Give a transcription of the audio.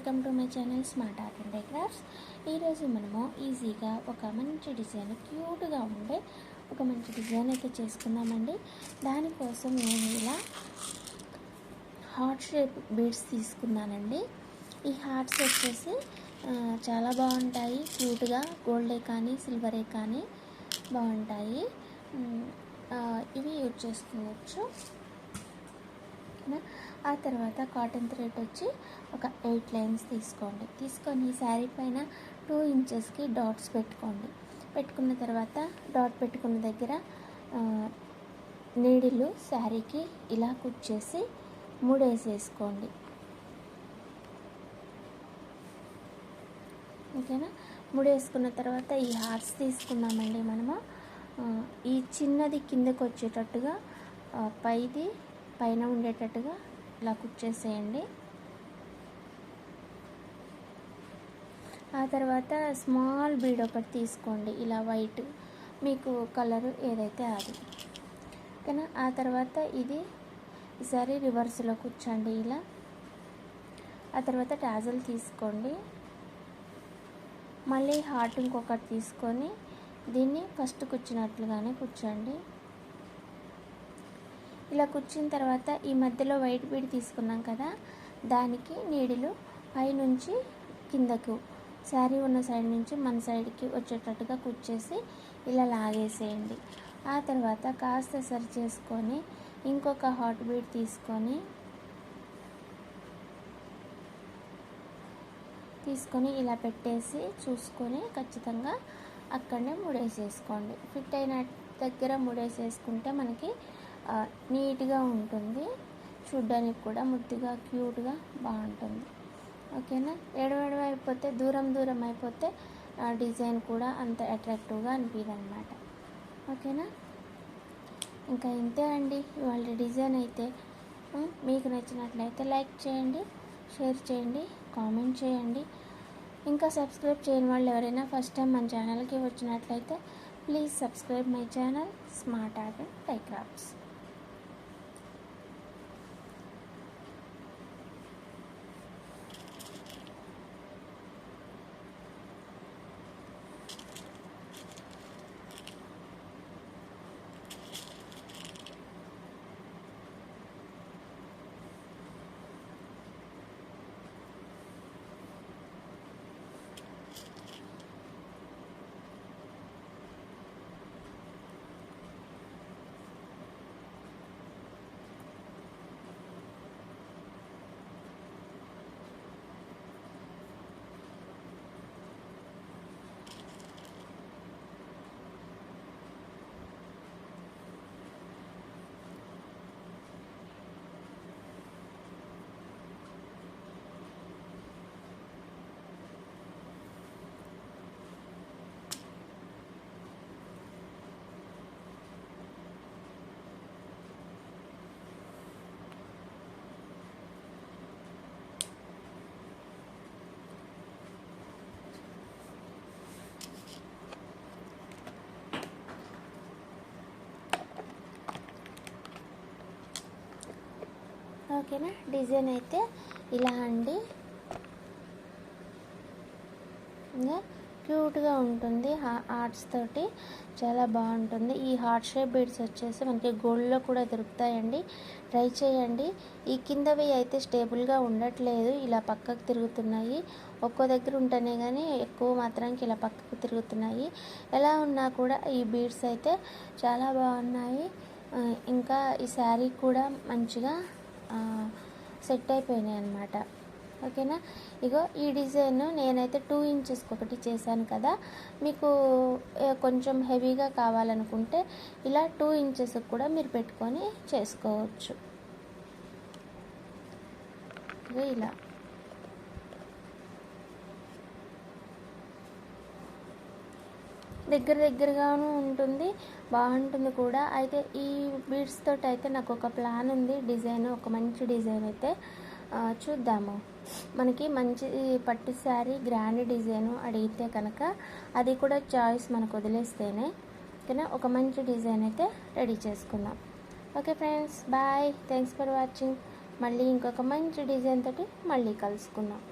Welcome to my channel smart art and crafts. ఈరోజు మనము ఈజీగా ఒక మంచి డిజైన్, క్యూట్గా ఉండే ఒక మంచి డిజైన్ అయితే చేసుకుందామండి. దానికోసం నేను ఇలా హార్ట్ షేప్ బీడ్స్ తీసుకున్నానండి. ఈ హార్ట్స్ వచ్చేసి చాలా బాగుంటాయి, క్యూట్గా గోల్డే కానీ సిల్వరే కానీ బాగుంటాయి. ఇవి యూజ్ చేసుకోవచ్చు. ఆ తర్వాత కాటన్ థ్రెడ్ వచ్చి ఒక 8 లైన్స్ తీసుకొని శారీ పైన 2 ఇంచెస్కి డాట్స్ పెట్టుకున్న తర్వాత డాట్ పెట్టుకున్న దగ్గర నీడిలు శారీకి ఇలా కుచ్చేసి ముడేసేసుకోండి. ఓకేనా? ముడేసుకున్న తర్వాత ఈ హార్ట్స్ తీసుకున్నామండి. మనము ఈ చిన్నది కిందకు వచ్చేటట్టుగా పైన ఉండేటట్టుగా ఇలా కుచ్చేసేయండి. ఆ తర్వాత స్మాల్ బీడ్ ఒకటి తీసుకోండి, ఇలా వైట్, మీకు కలరు ఏదైతే అది. ఓకేనా? ఆ తర్వాత ఈసారి రివర్స్లో కూర్చోండి ఇలా. ఆ తర్వాత టాజల్ తీసుకోండి, మళ్ళీ హార్ట్ ఇంకొకటి తీసుకొని దీన్ని ఫస్ట్ కూర్చున్నట్లుగానే కూర్చోండి. ఇలా కూర్చున్న తర్వాత ఈ మధ్యలో వైట్ బీడ్ తీసుకున్నాం కదా, దానికి నీడిలు పైనుంచి కిందకు శారీ ఉన్న సైడ్ నుంచి మన సైడ్కి వచ్చేటట్టుగా కుచ్చేసి ఇలా లాగేసేయండి. ఆ తర్వాత కాస్త సరి చేసుకొని ఇంకొక హాట్ బీడ్ తీసుకొని ఇలా పెట్టేసి చూసుకొని ఖచ్చితంగా అక్కడనే ముడేసేసుకోండి. ఫిట్ అయిన దగ్గర ముడేసేసుకుంటే మనకి నీట్గా ఉంటుంది, చూడ్డానికి కూడా ముద్దుగా క్యూట్గా బాగుంటుంది. ఓకేనా? ఎడవెడవ అయిపోతే దూరం అయిపోతే డిజైన్ కూడా అంత అట్రాక్టివ్గా అనిపించదు అనమాట. ఓకేనా? ఇంకా ఇంతే అండి ఇవాళ డిజైన్ అయితే. మీకు నచ్చినట్లయితే లైక్ చేయండి, షేర్ చేయండి, కామెంట్ చేయండి. ఇంకా సబ్స్క్రైబ్ చేయని వాళ్ళు ఎవరైనా ఫస్ట్ టైం మన ఛానల్కి వచ్చినట్లయితే please subscribe my channel smart art and crafts. ఓకేనా? డిజైన్ అయితే ఇలా అండి, ఇంకా క్యూట్గా ఉంటుంది, ఆర్ట్స్ తోటి చాలా బాగుంటుంది. ఈ హార్ట్ షేప్ బీడ్స్ వచ్చేసి మనకి గోల్డ్లో కూడా దొరుకుతాయండి, ట్రై చేయండి. ఈ కిందవి అయితే స్టేబుల్గా ఉండట్లేదు, ఇలా పక్కకు తిరుగుతున్నాయి. ఒక్కో దగ్గర ఉంటేనే కానీ ఎక్కువ మాత్రానికి ఇలా పక్కకు తిరుగుతున్నాయి. ఎలా ఉన్నా కూడా ఈ బీడ్స్ అయితే చాలా బాగున్నాయి. ఇంకా ఈ శారీ కూడా మంచిగా సెట్ అయిపోయినాయి అన్నమాట. ఓకేనా? ఇగో ఈ డిజైన్ నేనైతే 2 ఇంచెస్కి ఒకటి చేశాను కదా, మీకు కొంచెం హెవీగా కావాలనుకుంటే ఇలా 2 ఇంచెస్కి కూడా మీరు పెట్టుకొని చేసుకోవచ్చు. ఇలా దగ్గరగాను ఉంటుంది, బాగుంటుంది కూడా. అయితే ఈ బీడ్స్ తోటి అయితే నాకు ఒక ప్లాన్ ఉంది, ఒక మంచి డిజైన్ అయితే చూద్దాము. మనకి మంచి పట్టు శారీ గ్రాండ్ డిజైన్ అడిగితే కనుక అది కూడా చాయిస్ మనకు వదిలేస్తేనే ఓకేనా, ఒక మంచి డిజైన్ అయితే రెడీ చేసుకుందాం. Okay friends, bye, thanks for watching. మళ్ళీ ఇంకొక మంచి డిజైన్ తోటి మళ్ళీ కలుసుకుందాం.